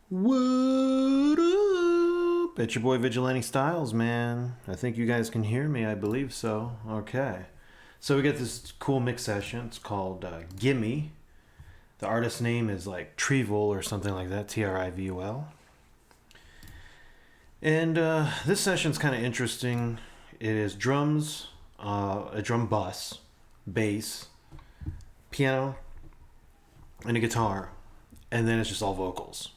What up? It's your boy Vigilante Styles, man. I think you guys can hear me. I believe so. Okay. So we got this cool mix session. It's called Gimmie. The artist name is like Triviul or something like that. Trivul. And this session's kind of interesting. It is drums, a drum bus, bass, piano, and a guitar. And then it's just all vocals.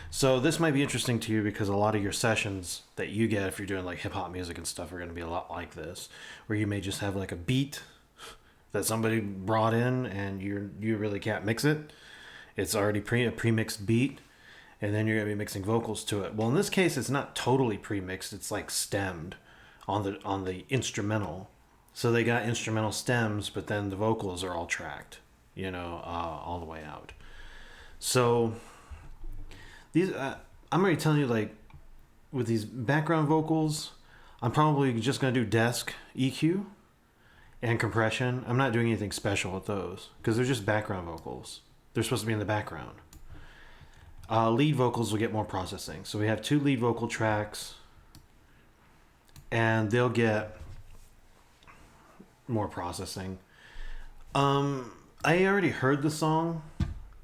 So this might be interesting to you because a lot of your sessions that you get if you're doing like hip hop music and stuff are going to be a lot like this, where you may just have like a beat that somebody brought in and you really can't mix it. It's already a pre-mixed beat, and then you're going to be mixing vocals to it. Well, in this case, it's not totally pre-mixed. It's like stemmed on the instrumental. So they got instrumental stems, but then the vocals are all tracked, all the way out. So these, I'm already telling you, like, with these background vocals, I'm probably just going to do desk EQ and compression. I'm not doing anything special with those because they're just background vocals. They're supposed to be in the background. Lead vocals will get more processing. So we have 2 lead vocal tracks, and they'll get more processing. I already heard the song,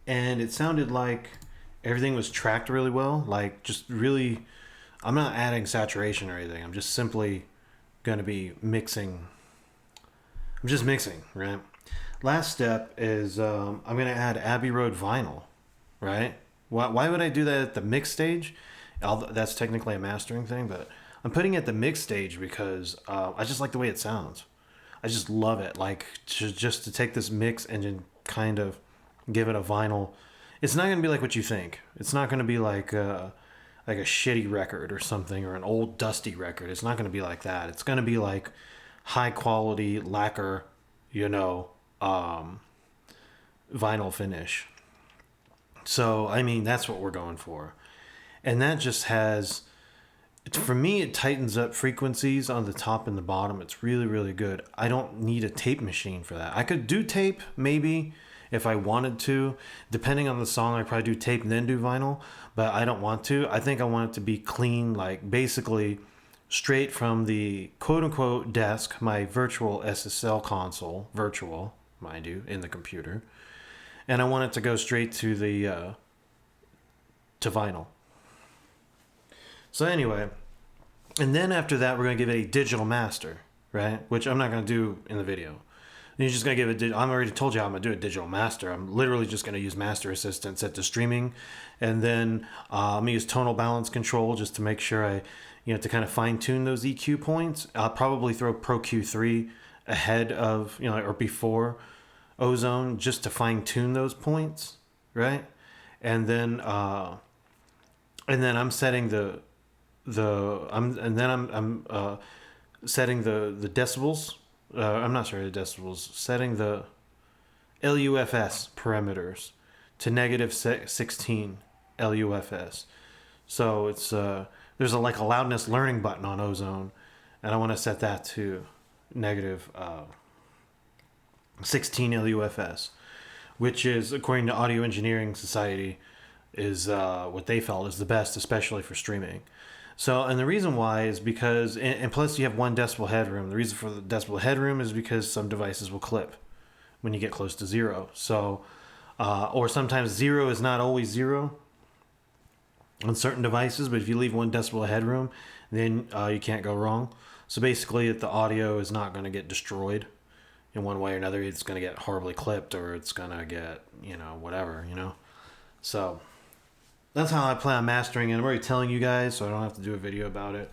and it sounded like everything was tracked really well. Like, just really, I'm not adding saturation or anything. I'm just simply going to be mixing. I'm just mixing, right? Last step is I'm going to add Abbey Road Vinyl, right? Why would I do that at the mix stage? That's technically a mastering thing, but I'm putting it at the mix stage because I just like the way it sounds. I just love it. Like, just to take this mix and then kind of give it a vinyl. It's not going to be like what you think. It's not going to be like a shitty record or something, or an old dusty record. It's not going to be like that. It's going to be like high quality lacquer, vinyl finish. So, I mean, that's what we're going for. And that just has, for me, it tightens up frequencies on the top and the bottom. It's really, really good. I don't need a tape machine for that. I could do tape, maybe, if I wanted to. Depending on the song, I'd probably do tape and then do vinyl, but I don't want to. I think I want it to be clean, like basically straight from the quote-unquote desk, my virtual SSL console, virtual, mind you, in the computer. And I want it to go straight to the to vinyl. So anyway, and then after that, we're going to give it a digital master, right? Which I'm not going to do in the video. You're just going to give it, I'm already told you how I'm going to do a digital master. I'm literally just going to use Master Assistant, set to streaming, and then I'm going to use tonal balance control just to make sure I, to kind of fine tune those EQ points. I'll probably throw Pro Q3 ahead of, or before Ozone just to fine tune those points, right? And then I'm setting I'm setting the decibels. I'm not sorry, the decibels. Setting the LUFS parameters to negative 16 LUFS. So it's there's like a loudness learning button on Ozone, and I want to set that to negative 16 LUFS, which is, according to Audio Engineering Society, is what they felt is the best, especially for streaming. So, and the reason why is because, and plus you have 1 decibel headroom. The reason for the decibel headroom is because some devices will clip when you get close to 0. So, or sometimes 0 is not always 0 on certain devices, but if you leave 1 decibel headroom, then you can't go wrong. So basically, the audio is not going to get destroyed in one way or another. It's going to get horribly clipped, or it's going to get, whatever, So that's how I plan on mastering it. I'm already telling you guys, so I don't have to do a video about it.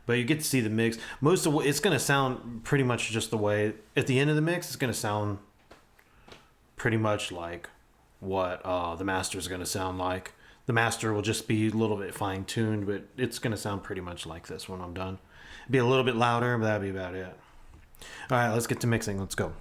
But you get to see the mix. Most of it's going to sound pretty much just the way, at the end of the mix, it's going to sound pretty much like what the master is going to sound like. The master will just be a little bit fine-tuned, but it's going to sound pretty much like this when I'm done. It'll be a little bit louder, but that'll be about it. All right, let's get to mixing. Let's go.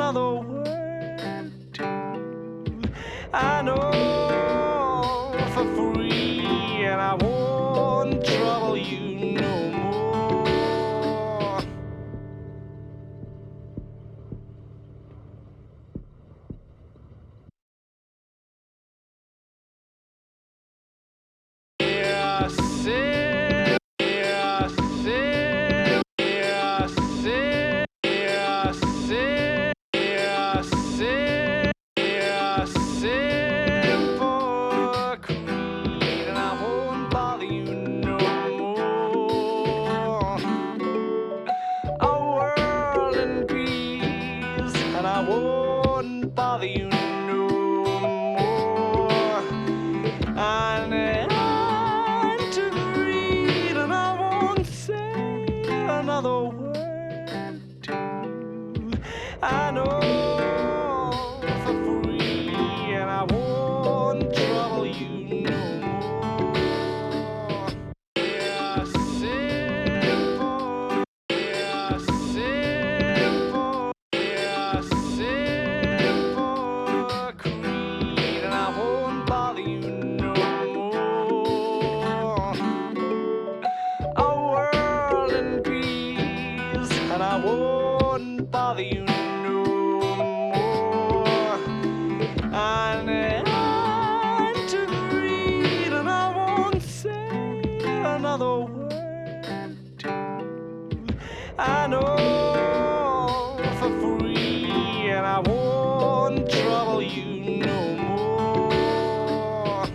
another word to I know for free, and I won't trouble you no more. Yeah, say, yeah, say, yeah, say, yeah, say, yeah, say, yeah, simple creed, and I won't bother you no more. A world in peace, and I won't bother you no more. And I'm to read, and I won't say another word to I know for free, and I won't trouble you no more. Yeah, simple, yeah, simple, yeah, simple creed, and I won't bother you no more. A world in peace, and I won't bother you no more. And I'm to read, and I won't say another word to I know for free, and I won't trouble you no more.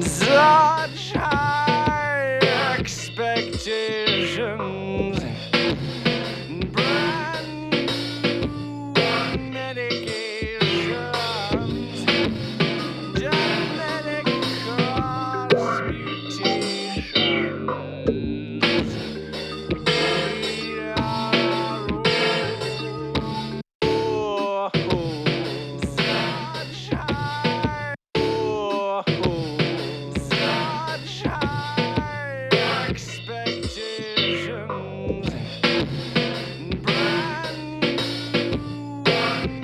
Such high expectations, brand new medications, genetic cause mutations. We are such high, such high expectations, brand new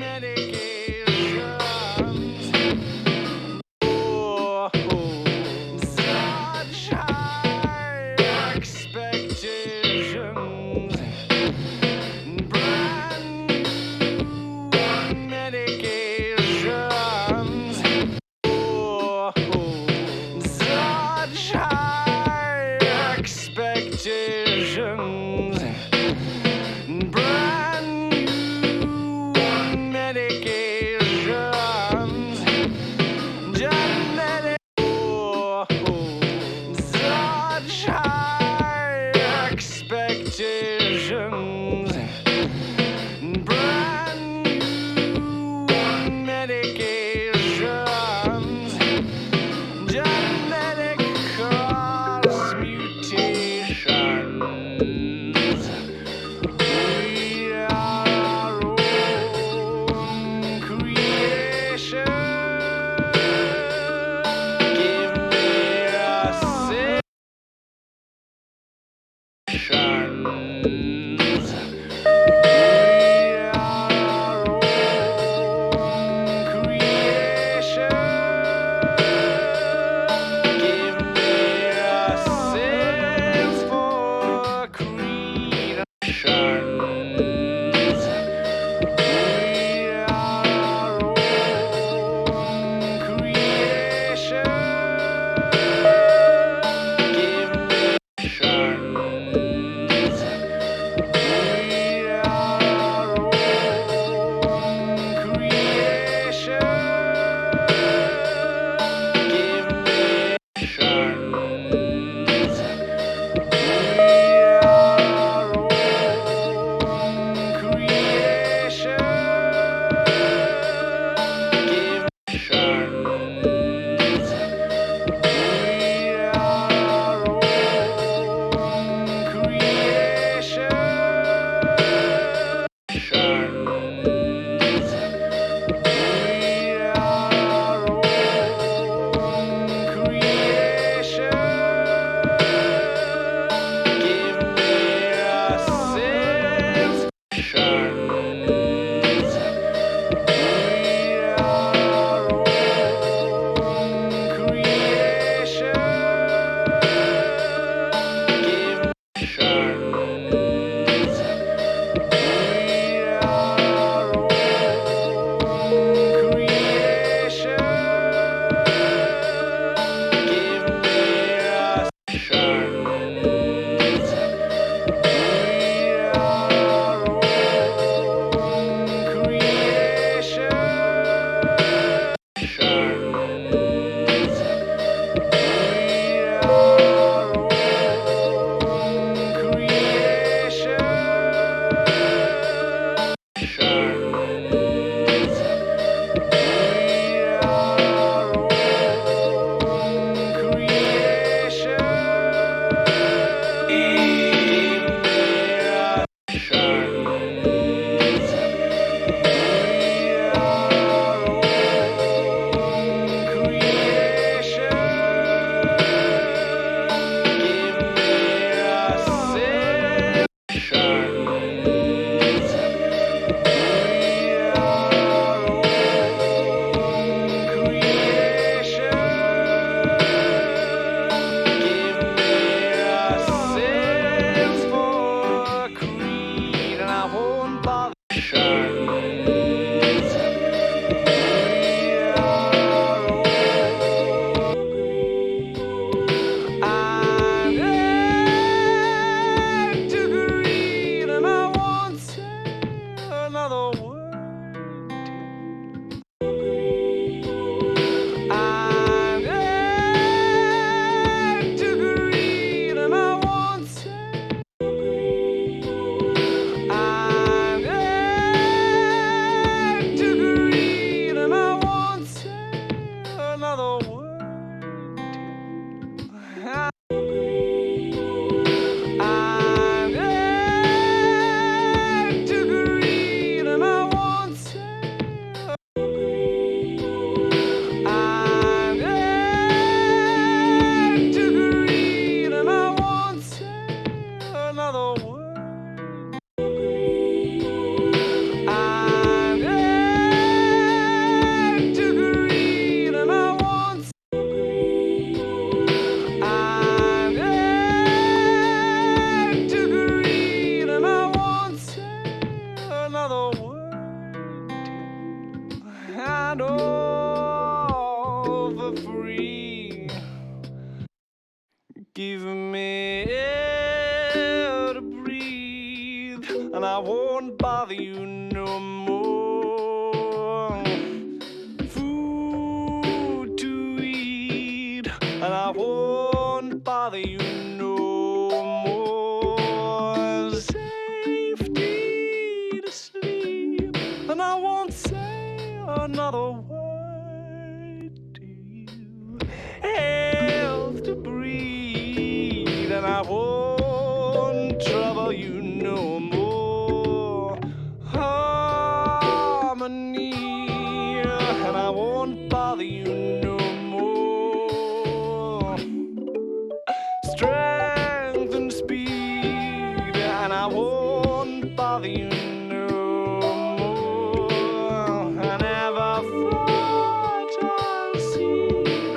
medications. Such high expectations, brand new medications. Such high expectations, brand new medications, genetic. Such high expectations, brand new medications, genetic cause. Give me air to breathe, and I won't bother you no more. Food to eat, and I won't bother you no more. Safety to sleep, and I won't say another word to you. Health to breathe, and I won't trouble you no more. Harmony, and I won't bother you no more. Strength and speed, and I won't bother you no more. I never thought I'd see,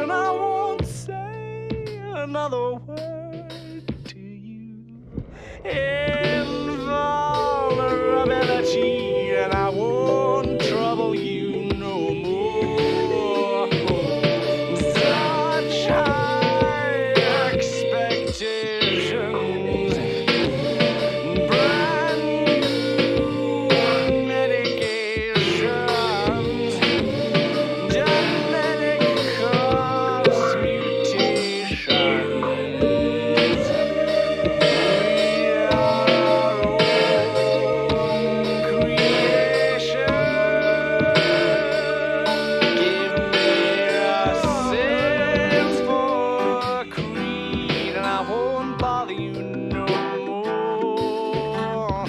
and I won't say another word to you. Invulnerability, and I won't trouble you no more. Such high expectations, brand new medications, genetic cause mutations. We are our own creation. Give me a sense for creed, and I won't bother you no more.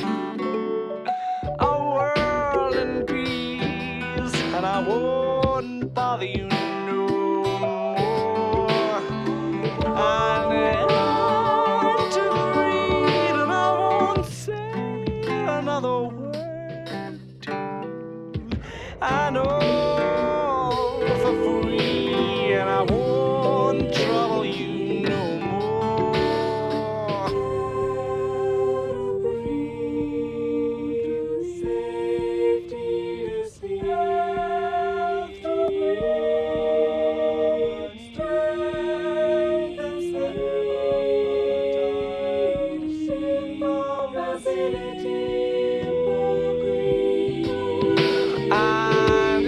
A world in peace, and I won't bother you no more. And to breathe, and I won't say another word to you. I know for free, and I won't trouble you no more. Safety is the earth to breathe. Strength and facility for greed. And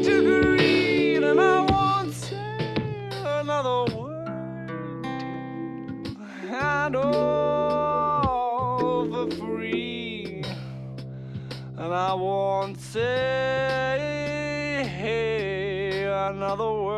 to greed, and I won't say another word to you. I know for free, and I won't say another word.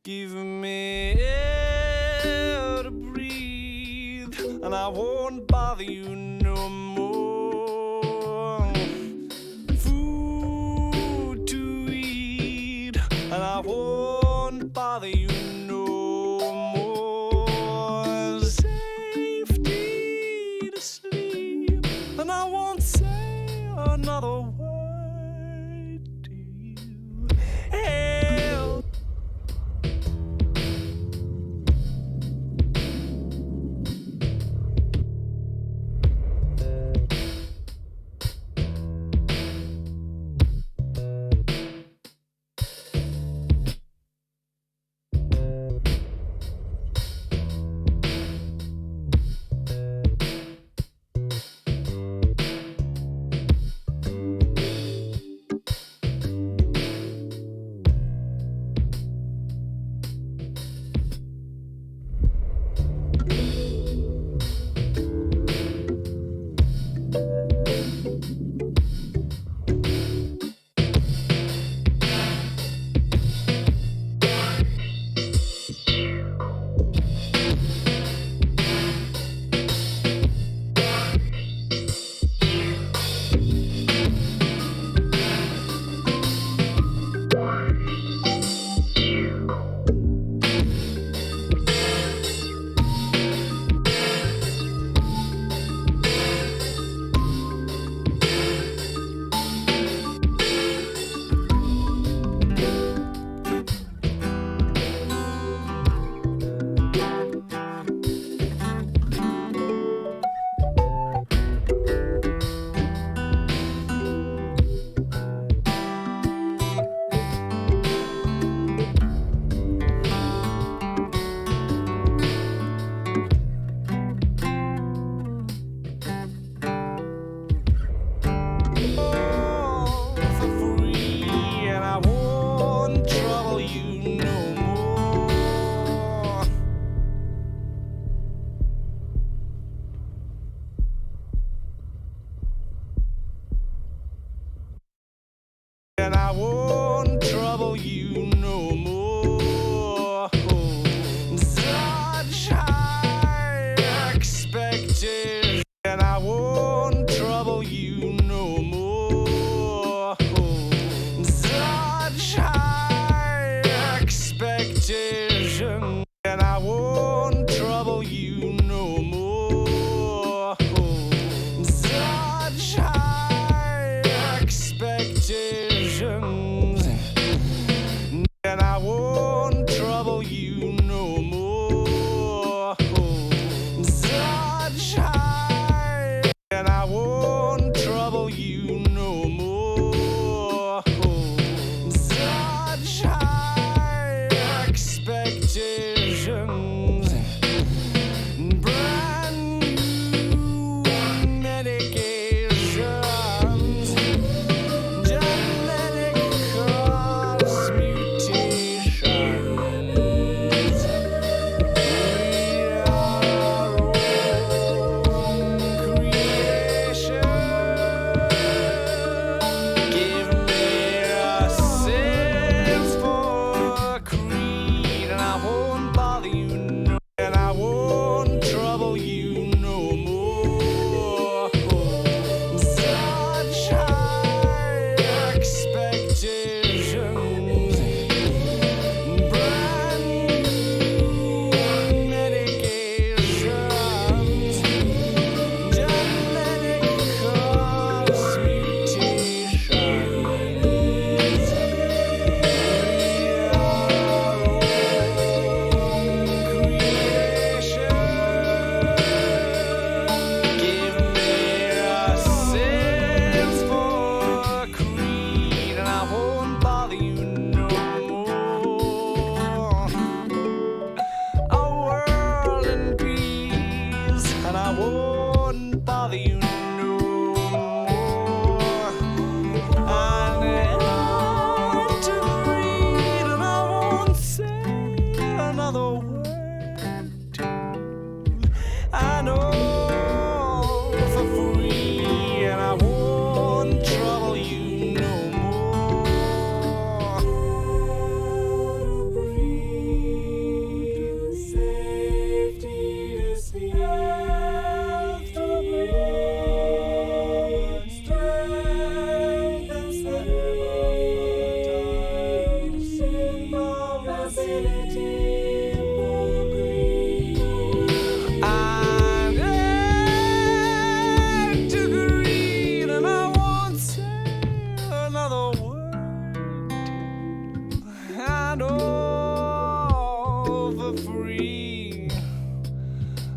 Give me air to breathe, and I won't bother you no more. Food to eat, and I won't bother you no more. Safety to sleep, and I won't say another word to you. Hell.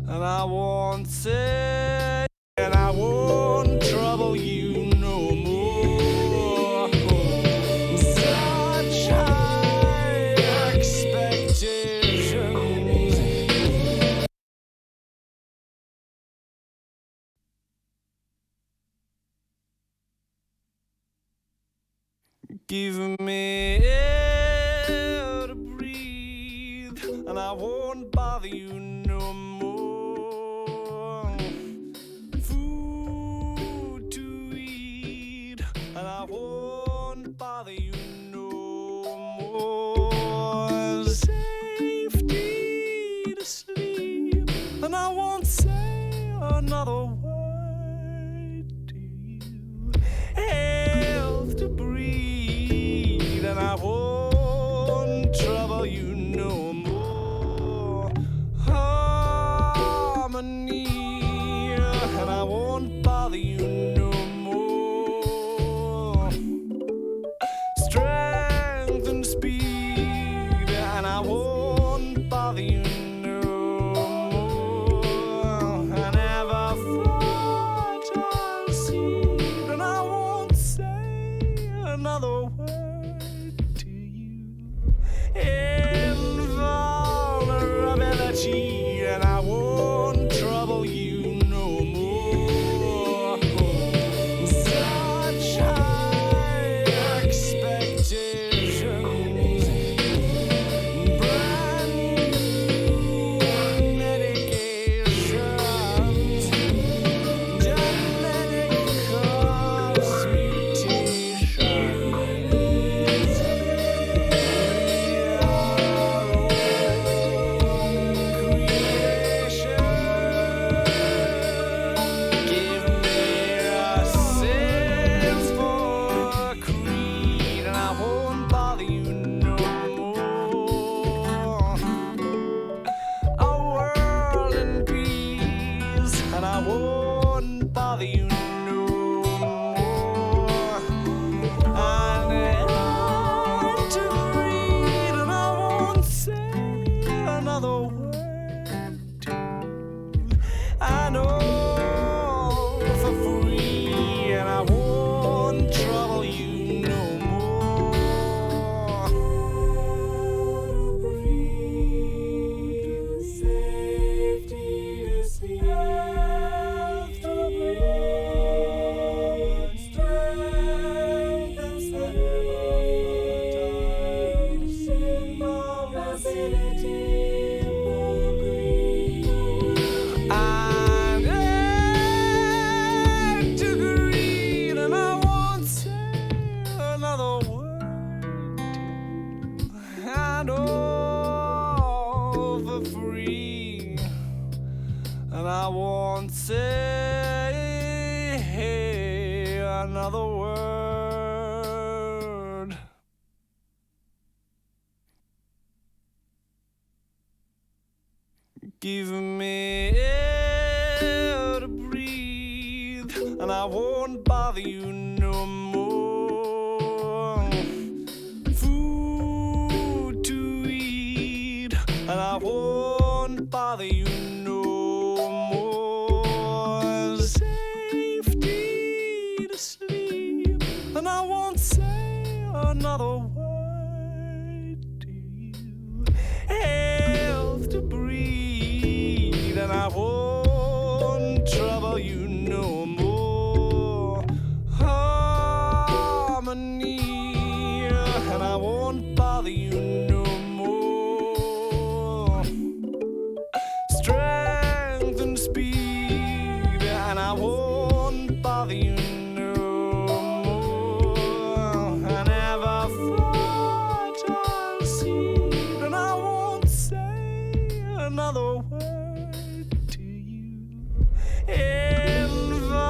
and I won't say, and I won't trouble you no more. Such high expectations. Give me air to breathe, and I won't bother you no more. Food to eat, and I won't bother you no more. Safety to sleep, and I won't say another word to you. Health to breathe, and I won't trouble you no more. Harmony, and I won't bother you no more. Strength and speed, and I won't bother you no more. I never thought I'd see, and I won't say another word to you. Invulnerability, and I won't trouble you no more. Such high expectations. Brand new medications. Genetic cause mutations. I know for free, and I won't trouble you no more. Breathe, safety to sleep, to breathe, strength and fertile, simple facility. And I won't say another word. Give me air to breathe, and I won't bother you no more. Food to eat, and I won't bother you no more. Safety to sleep, and I won't say another word to you. Health to breathe, and I won't trouble you no more. Harmony, and I won't bother you no more. Strength and speed, and I won't bother you no more. I never thought I'd see, and I won't say another word to you. Invulnerability,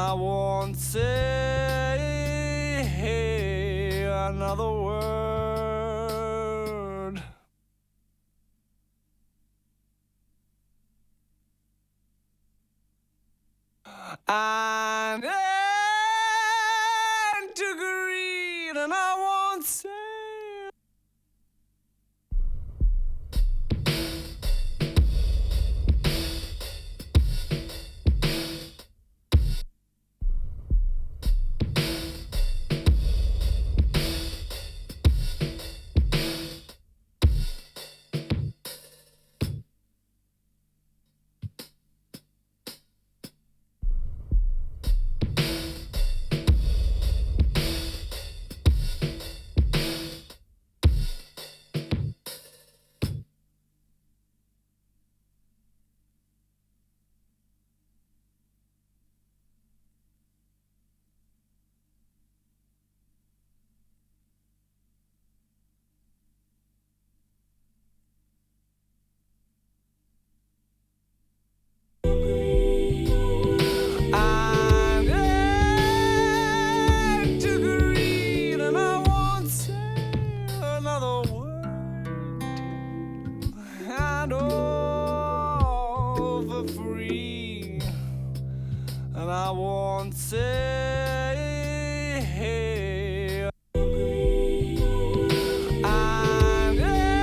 I won't say another word. I'm to greed, and I won't say. And I won't say I'm to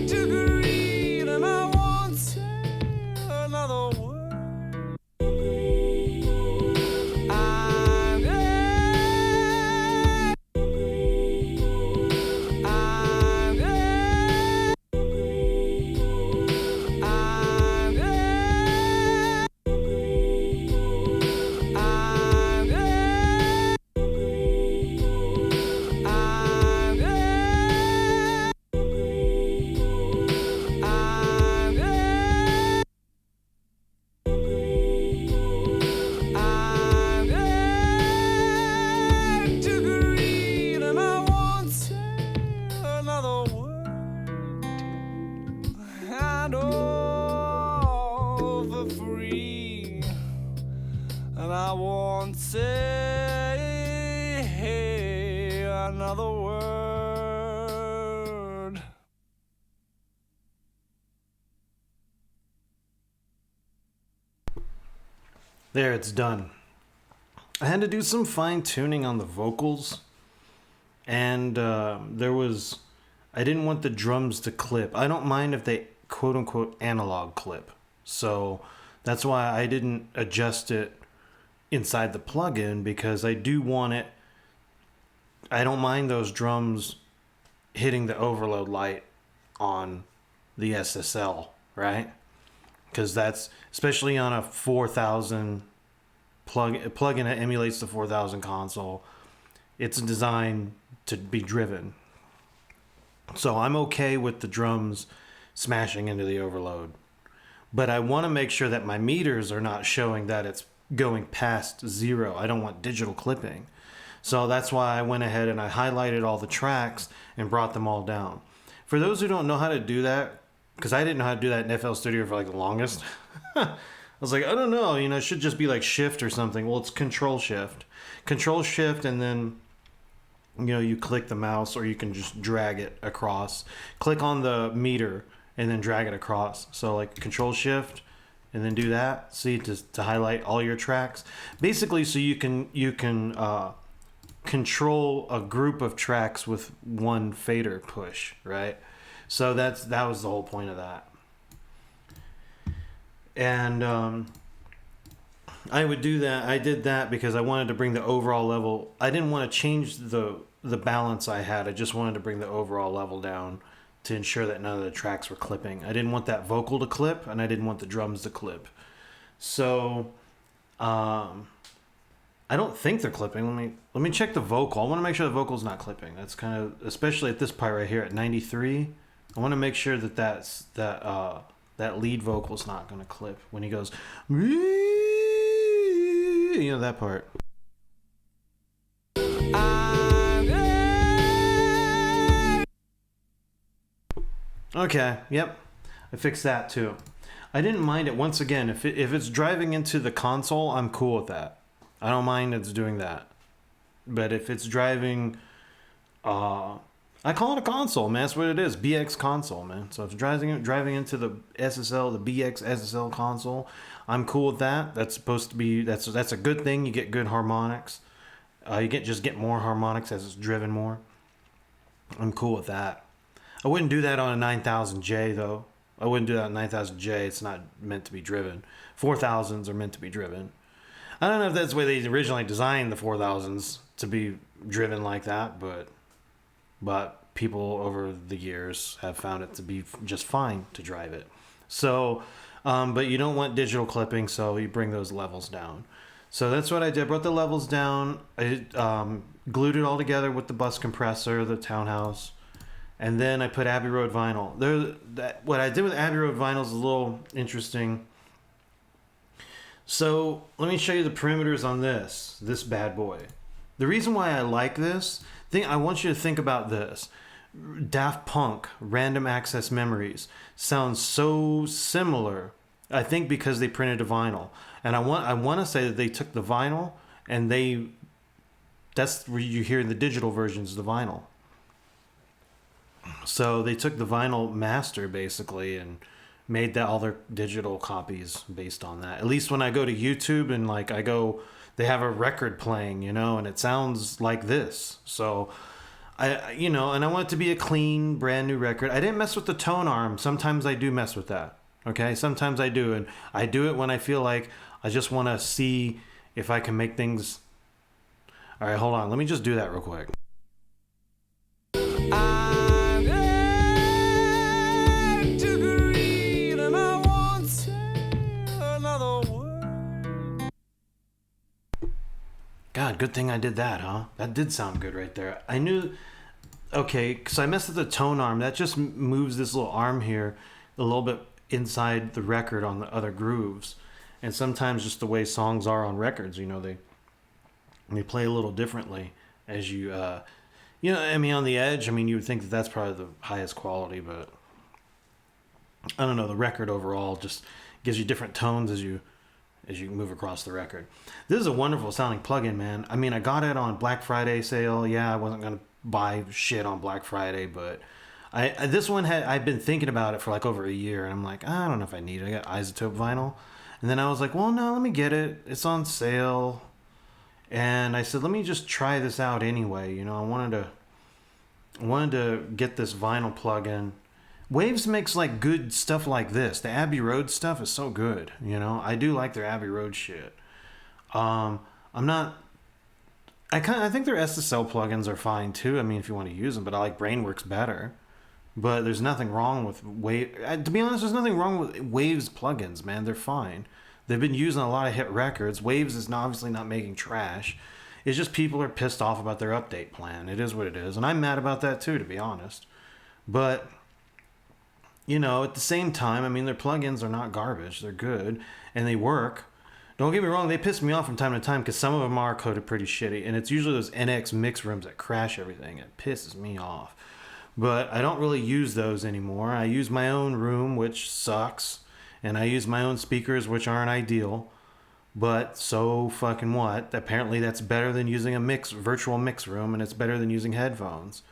greed, and I won't say another word. I'm and I won't say another word. There, it's done. I had to do some fine tuning on the vocals, and I didn't want the drums to clip. I don't mind if they quote unquote analog clip, so that's why I didn't adjust it inside the plugin, because I do want it. I don't mind those drums hitting the overload light on the SSL, right? Because that's, especially on a 4000 plugin that emulates the 4000 console, it's designed to be driven. So I'm okay with the drums smashing into the overload, but I want to make sure that my meters are not showing that it's going past 0. I don't want digital clipping. So that's why I went ahead and I highlighted all the tracks and brought them all down. For those who don't know how to do that, because I didn't know how to do that in FL Studio for like the longest. I was like, I don't know, it should just be like shift or something. Well, it's control shift, and then you click the mouse, or you can just drag it across. Click on the meter and then drag it across. So like control shift and then do that. See, to highlight all your tracks. Basically, so you can control a group of tracks with one fader push, right? So that was the whole point of that. And I would do that. I did that because I wanted to bring the overall level. I didn't want to change the balance I had. I just wanted to bring the overall level down to ensure that none of the tracks were clipping. I didn't want that vocal to clip, and I didn't want the drums to clip. So I don't think they're clipping. Let me check the vocal. I want to make sure the vocal's not clipping. That's kind of, especially at this part right here at 93. I want to make sure that that lead vocal's not going to clip when he goes, that part. Okay, yep. I fixed that too. I didn't mind it. Once again, if it's driving into the console, I'm cool with that. I don't mind it's doing that. But if it's driving, I call it a console, man. That's what it is. BX console, man. So if it's driving into the SSL, the BX SSL console, I'm cool with that. That's supposed to be that's a good thing. You get good harmonics. You get more harmonics as it's driven more. I'm cool with that. I wouldn't do that on a 9000J though. I wouldn't do that on 9000J. It's not meant to be driven. 4000s are meant to be driven. I don't know if that's the way they originally designed the 4000s to be driven like that, but people over the years have found it to be just fine to drive it. So, but you don't want digital clipping, so you bring those levels down. So that's what I did. Brought the levels down. I glued it all together with the bus compressor, the Townhouse, and then I put Abbey Road Vinyl. What I did with Abbey Road Vinyl is a little interesting. So let me show you the perimeters on this bad boy. The reason why I like this thing, I want you to think about this. Daft Punk, Random Access Memories, sounds so similar. I think because they printed a vinyl, and I want to say that they took the vinyl and that's where you hear the digital versions of the vinyl. So they took the vinyl master basically and made that all their digital copies based on that. At least when I go to YouTube and they have a record playing, and it sounds like this. So and I want it to be a clean, brand new record. I didn't mess with the tone arm. Sometimes I do mess with that. Okay, sometimes I do, and I do it when I feel like I just want to see if I can make things. All right, hold on. Let me just do that real quick. God, good thing I did that, huh? That did sound good right there. I knew. Okay, because I messed with the tone arm. That just moves this little arm here a little bit inside the record on the other grooves. And sometimes just the way songs are on records, they play a little differently as you, on the edge, you would think that that's probably the highest quality, but I don't know, the record overall just gives you different tones as you move across the record. This is a wonderful sounding plugin, man. I got it on Black Friday sale. Yeah, I wasn't going to buy shit on Black Friday, but this one I've been thinking about it for like over a year, and I'm like, I don't know if I need it. I got Isotope vinyl. And then I was like, well, no, let me get it. It's on sale. And I said, let me just try this out anyway. I wanted to get this vinyl plugin. Waves makes like good stuff like this. The Abbey Road stuff is so good. I do like their Abbey Road shit. I think their SSL plugins are fine too. If you want to use them, but I like Brainworks better. But there's nothing wrong with to be honest, there's nothing wrong with Waves plugins, man. They're fine. They've been using a lot of hit records. Waves is obviously not making trash. It's just people are pissed off about their update plan. It is what it is. And I'm mad about that too, to be honest. But, at the same time, their plugins are not garbage. They're good. And they work. Don't get me wrong, they piss me off from time to time because some of them are coded pretty shitty. And it's usually those NX mix rooms that crash everything. It pisses me off. But I don't really use those anymore. I use my own room, which sucks. And I use my own speakers, which aren't ideal. But so fucking what? Apparently that's better than using a virtual mix room, and it's better than using headphones.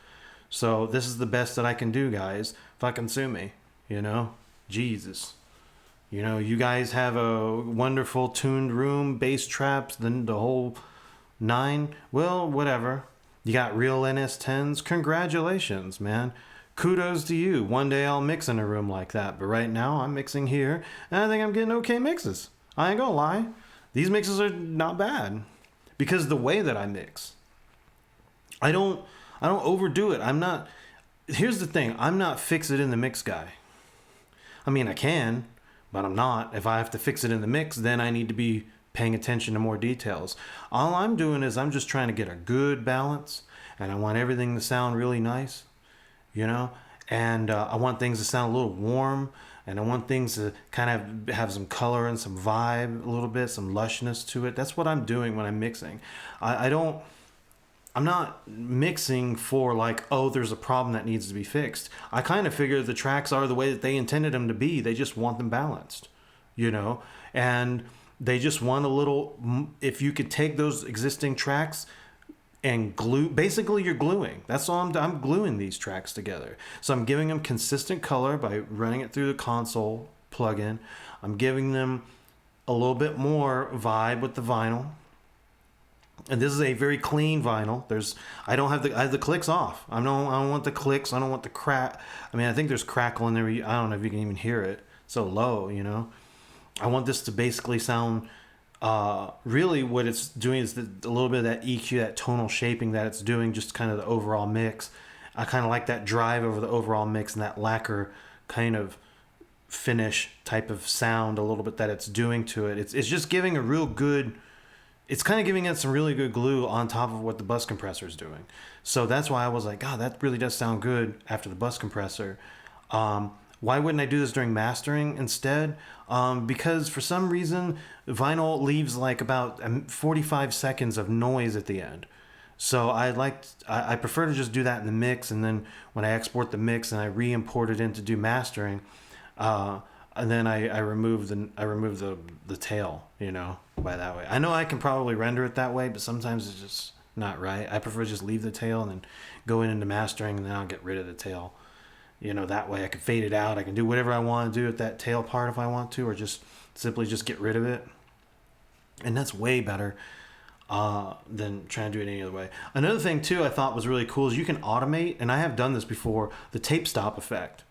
So this is the best that I can do, guys. Fucking sue me. Jesus. You guys have a wonderful tuned room, bass traps, then the whole 9. Well, whatever. You got real NS10s. Congratulations, man. Kudos to you. One day I'll mix in a room like that. But right now I'm mixing here, and I think I'm getting okay mixes. I ain't gonna lie. These mixes are not bad. Because the way that I mix. I don't overdo it. Here's the thing. I'm not fix it in the mix guy. I can, but I'm not. If I have to fix it in the mix, then I need to be paying attention to more details. All I'm doing is I'm just trying to get a good balance, and I want everything to sound really nice, and I want things to sound a little warm, and I want things to kind of have some color and some vibe a little bit, some lushness to it. That's what I'm doing when I'm mixing. I'm not mixing for like, oh, there's a problem that needs to be fixed. I kind of figure the tracks are the way that they intended them to be. They just want them balanced. you know, and they just want a little. If you could take those existing tracks and glue, basically you're gluing. That's all I'm gluing these tracks together. So I'm giving them consistent color by running it through the console plugin. I'm giving them a little bit more vibe with the vinyl. And this is a very clean vinyl. I have the clicks off. I don't want the clicks. I don't want the crack. I mean, I think there's crackle in there. I don't know if you can even hear it. So low, you know. I want this to basically sound. Really, what it's doing is a little bit of that EQ, that tonal shaping that it's doing, just kind of the overall mix. I kind of like that drive over the overall mix and that lacquer kind of finish type of sound a little bit that it's doing to it. It's just giving a real good. It's kind of giving it some really good glue on top of what the bus compressor is doing. So that's why I was like, God, that really does sound good after the bus compressor. Why wouldn't I do this during mastering instead? Because for some reason, vinyl leaves like about 45 seconds of noise at the end. So I prefer to just do that in the mix, and then when I export the mix and I re-import it in to do mastering, and then I remove the tail, you know, by that way. I know I can probably render it that way, but sometimes it's just not right. I prefer to just leave the tail and then go into mastering, and then I'll get rid of the tail. You know, that way I can fade it out. I can do whatever I want to do with that tail part if I want to, or just simply just get rid of it. And that's way better than trying to do it any other way. Another thing too I thought was really cool is you can automate, and I have done this before, the tape stop effect.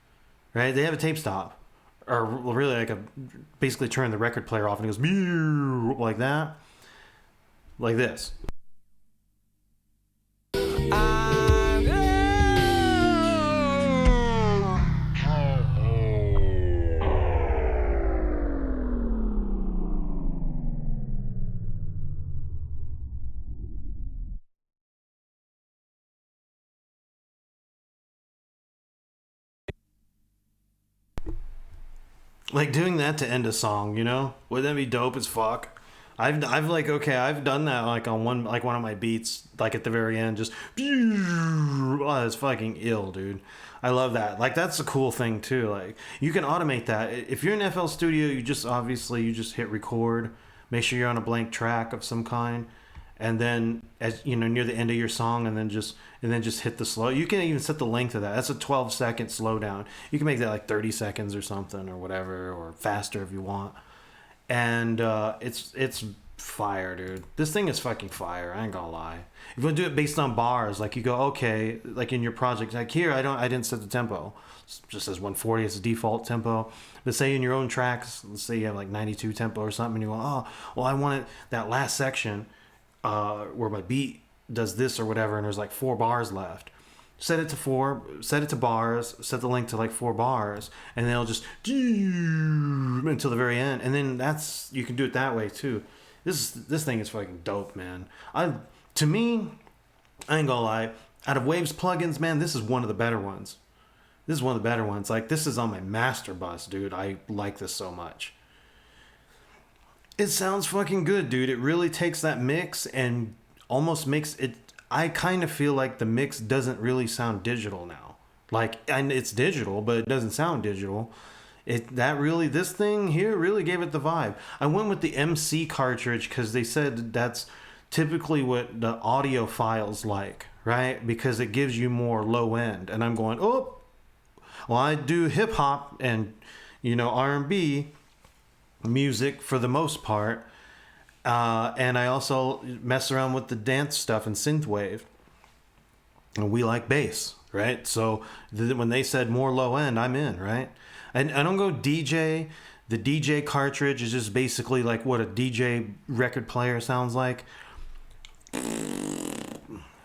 Right? They have a tape stop. Or really like basically turn the record player off and it goes like that. Like this. Like doing that to end a song, you know? Wouldn't that be dope as fuck? I've done that like on one of my beats, like at the very end, just oh, it's fucking ill, dude. I love that. Like that's a cool thing too. Like you can automate that. If you're in FL Studio, you just hit record. Make sure you're on a blank track of some kind, and then as you know near the end of your song, and then just hit the slow. You can even set the length of that. That's a 12-second slowdown. You can make that like 30 seconds or something or whatever, or faster if you want. And it's fire, dude. This thing is fucking fire. I ain't gonna lie. If you want to do it based on bars, like you go, okay, like in your project, like here, I didn't set the tempo. It just says 140 as a default tempo. But say in your own tracks, let's say you have like 92 tempo or something, and you go, oh, well, I wanted that last section where my beat does this or whatever, and there's like 4 bars left. Set it to 4, set it to bars, set the length to like 4 bars, and then it'll just until the very end. And then you can do it that way too. This thing is fucking dope, man. To me, I ain't gonna lie, out of Waves plugins, man, this is one of the better ones. Like this is on my masterbus, dude. I like this so much. It sounds fucking good, dude. It really takes that mix and almost makes it. I kind of feel like the mix doesn't really sound digital now. And it's digital, but it doesn't sound digital. This thing here really gave it the vibe. I went with the MC cartridge because they said that's typically what the audio file's like, right? Because it gives you more low end. And I'm going, oh, well, I do hip hop and, R&B music for the most part. And I also mess around with the dance stuff and synthwave. And we like bass, right? So when they said more low end, I'm in, right? And I don't go DJ. The DJ cartridge is just basically like what a DJ record player sounds like.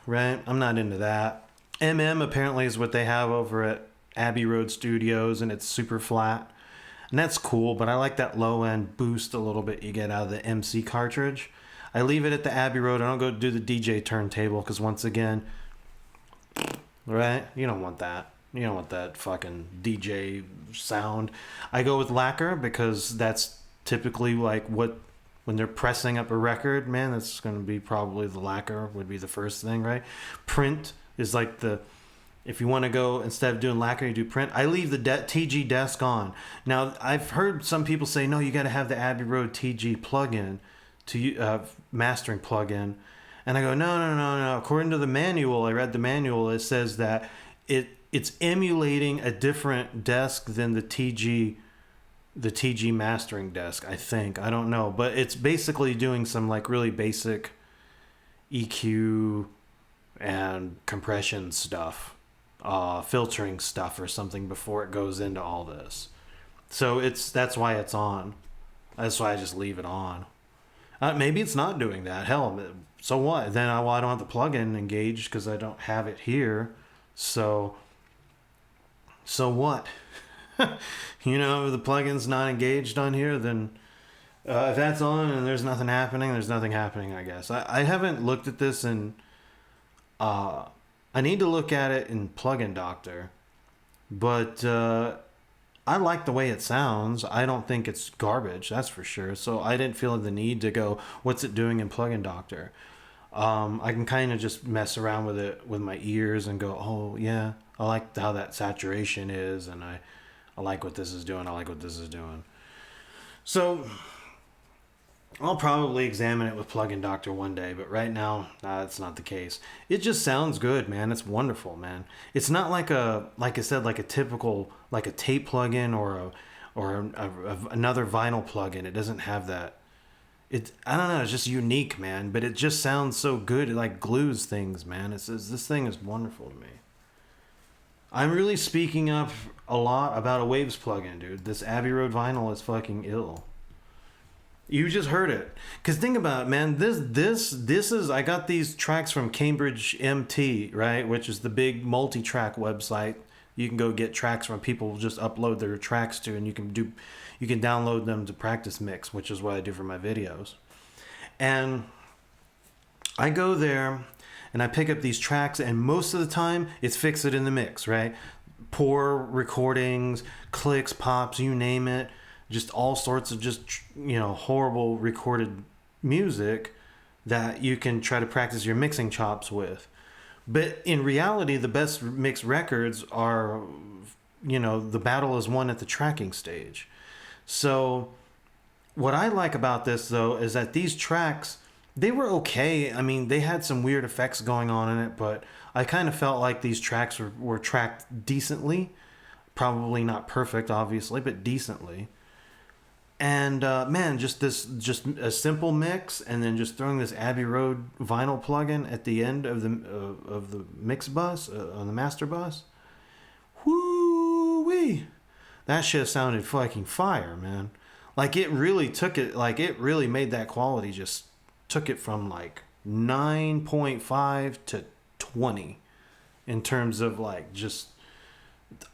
Right? I'm not into that. Apparently is what they have over at Abbey Road Studios, and it's super flat. And that's cool, but I like that low end boost a little bit you get out of the MC cartridge. I leave it at the Abbey Road. I don't go do the DJ turntable because once again, right? You don't want that. You don't want that fucking DJ sound. I go with lacquer because that's typically like when they're pressing up a record, man, that's going to be probably the lacquer would be the first thing, right? Print is like the If you want to go, instead of doing lacquer, you do print. I leave the TG desk on. Now, I've heard some people say, no, you got to have the Abbey Road TG plugin, to mastering plugin. And I go, no. According to the manual, I read the manual, it says that it's emulating a different desk than the TG mastering desk, I think. I don't know. But it's basically doing some like really basic EQ and compression stuff. Filtering stuff or something before it goes into all this. So that's why it's on. That's why I just leave it on. Maybe it's not doing that. Hell, so what? Then I don't have the plugin engaged because I don't have it here. So what? If the plugin's not engaged on here, then if that's on and there's nothing happening, I guess. I haven't looked at this in... I need to look at it in Plugin Doctor, but I like the way it sounds. I don't think it's garbage, that's for sure. So I didn't feel the need to go, what's it doing in Plugin Doctor? I can kind of just mess around with it with my ears and go, oh yeah, I like how that saturation is, and I like what this is doing. So I'll probably examine it with Plugin Doctor one day, but right now, that's not the case. It just sounds good, man. It's wonderful, man. It's not like I said, like a typical, like a tape plugin or another vinyl plugin. It doesn't have that. I don't know. It's just unique, man. But it just sounds so good. It like glues things, man. This thing is wonderful to me. I'm really speaking up a lot about a Waves plugin, dude. This Abbey Road Vinyl is fucking ill. You just heard it. Because think about it, man. This is... I got these tracks from Cambridge MT, right? Which is the big multi-track website. You can go get tracks from people just upload their tracks to, and you can download them to practice mix, which is what I do for my videos. And I go there, and I pick up these tracks, and most of the time, it's Fix It in the Mix, right? Poor recordings, clicks, pops, you name it. Just all sorts of just, horrible recorded music that you can try to practice your mixing chops with. But in reality, the best mixed records are, the battle is won at the tracking stage. So what I like about this, though, is that these tracks, they were okay. I mean, they had some weird effects going on in it, but I kind of felt like these tracks were tracked decently. Probably not perfect, obviously, but decently. And man, just a simple mix, and then just throwing this Abbey Road Vinyl plugin at the end of the mix bus on the master bus. Whoo-wee! That shit sounded fucking fire, man. Like it really took it. Like it really made that quality. Just took it from like 9.5 to 20 in terms of like just.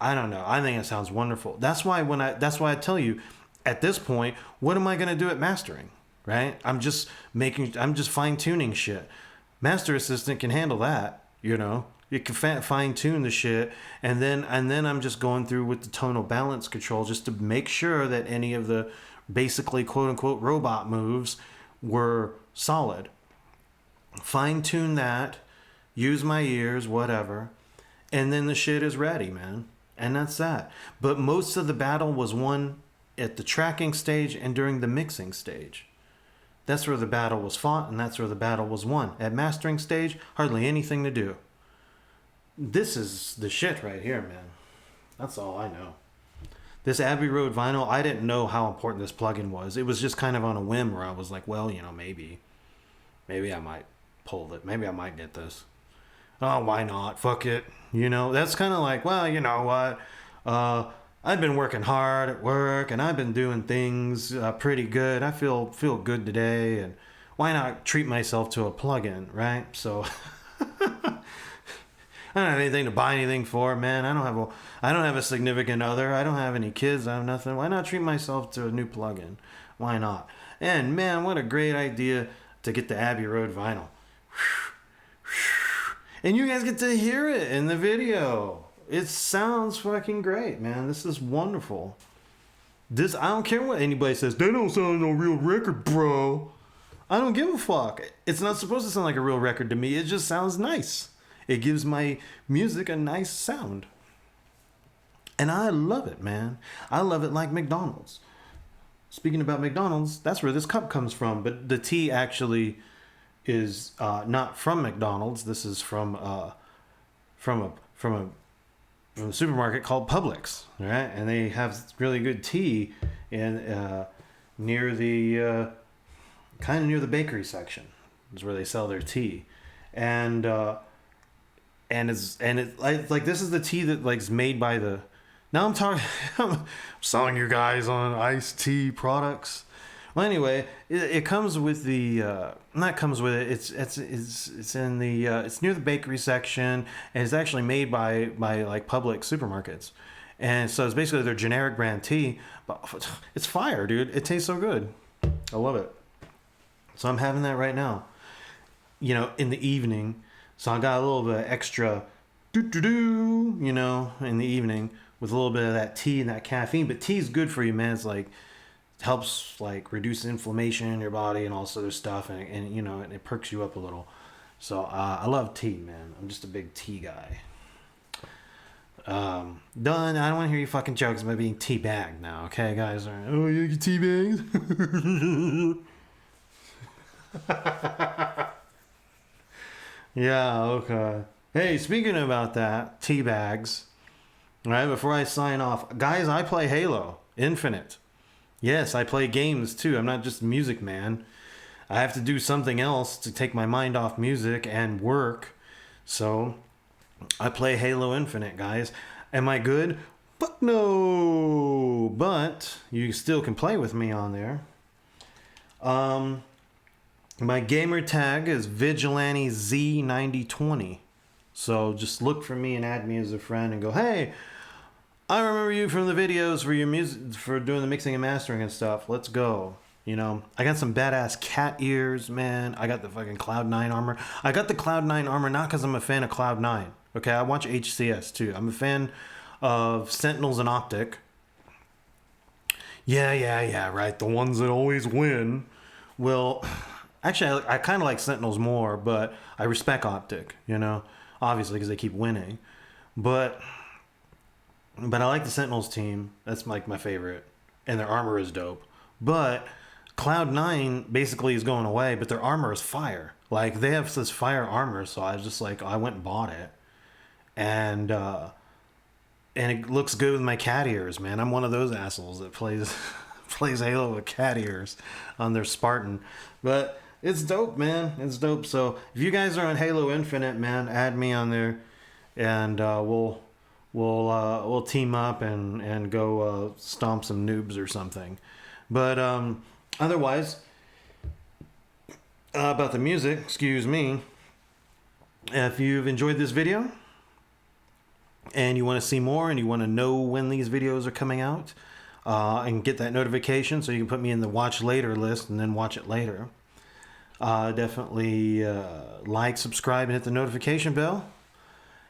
I don't know. I think it sounds wonderful. That's why I tell you. At this point, what am I going to do at mastering, right? I'm just fine-tuning shit. Master Assistant can handle that, It can fine-tune the shit, and then I'm just going through with the tonal balance control just to make sure that any of the basically quote-unquote robot moves were solid. Fine-tune that, use my ears, whatever, and then the shit is ready, man. And that's that. But most of the battle was won at the tracking stage and during the mixing stage. That's where the battle was fought, and that's where the battle was won. At mastering stage, hardly anything to do. This is the shit right here, man. That's all I know. This Abbey Road Vinyl, I didn't know how important this plugin was. It was just kind of on a whim where I was like, well, maybe I might pull it. Maybe I might get this. Oh, why not? Fuck it. That's kind of like, well, you know what? I've been working hard at work, and I've been doing things pretty good. I feel good today, and why not treat myself to a plugin, right? So I don't have anything to buy anything for, man. I don't have a significant other. I don't have any kids. I have nothing. Why not treat myself to a new plugin? Why not? And man, what a great idea to get the Abbey Road Vinyl. And you guys get to hear it in the video. It sounds fucking great, man. This is wonderful. I don't care what anybody says. They don't sound like no real record, bro. I don't give a fuck. It's not supposed to sound like a real record to me. It just sounds nice. It gives my music a nice sound. And I love it, man. I love it like McDonald's. Speaking about McDonald's, that's where this cup comes from. But the tea actually is not from McDonald's. This is from a supermarket called Publix, right? And they have really good tea in near the kind of near the bakery section is where they sell their tea, and it's like this is the tea that like is made by the. Now I'm selling you guys on iced tea products. Well, anyway, it comes with the not comes with it. It's in the it's near the bakery section, and it's actually made by like Publix supermarkets, and so it's basically their generic brand tea. But it's fire, dude. It tastes so good. I love it. So I'm having that right now. You know, in the evening. So I got a little bit of extra you know, in the evening with a little bit of that tea and that caffeine. But tea is good for you, man. It's like helps like reduce inflammation in your body and all this other stuff, and you know, and it perks you up a little. So I love tea, man. I'm just a big tea guy. Done. I don't want to hear you fucking jokes about being tea bagged now, okay, guys? Oh, you get tea bagged? Yeah, okay. Hey, speaking about that, tea bags. All right, before I sign off, guys, I play Halo Infinite. Yes, I play games too. I'm not just a music man. I have to do something else to take my mind off music and work. So I play Halo Infinite, guys. Am I good? Fuck no. But you still can play with me on there. My gamer tag is VigilanteZ9020. So just look for me and add me as a friend and go, hey, I remember you from the videos for your music, for doing the mixing and mastering and stuff. Let's go. You know, I got some badass cat ears, man. I got the fucking Cloud9 armor. I got the Cloud9 armor not because I'm a fan of Cloud9. Okay, I watch HCS too. I'm a fan of Sentinels and Optic. Yeah, right. The ones that always win. Well, actually, I kind of like Sentinels more, but I respect Optic, you know, obviously because they keep winning. But I like the Sentinels team. That's like my favorite. And their armor is dope. But Cloud9 basically is going away, but their armor is fire. Like, they have this fire armor, so I was just like, I went and bought it. And it looks good with my cat ears, man. I'm one of those assholes that plays Halo with cat ears on their Spartan. But it's dope, man. It's dope. So if you guys are on Halo Infinite, man, add me on there, and we'll team up and go stomp some noobs or something. But otherwise, about the music, excuse me, if you've enjoyed this video and you want to see more and you want to know when these videos are coming out and get that notification so you can put me in the watch later list and then watch it later, definitely like, subscribe, and hit the notification bell.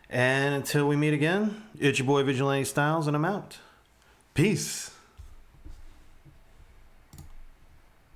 And until we meet again, it's your boy Vigilante Styles, and I'm out. Peace.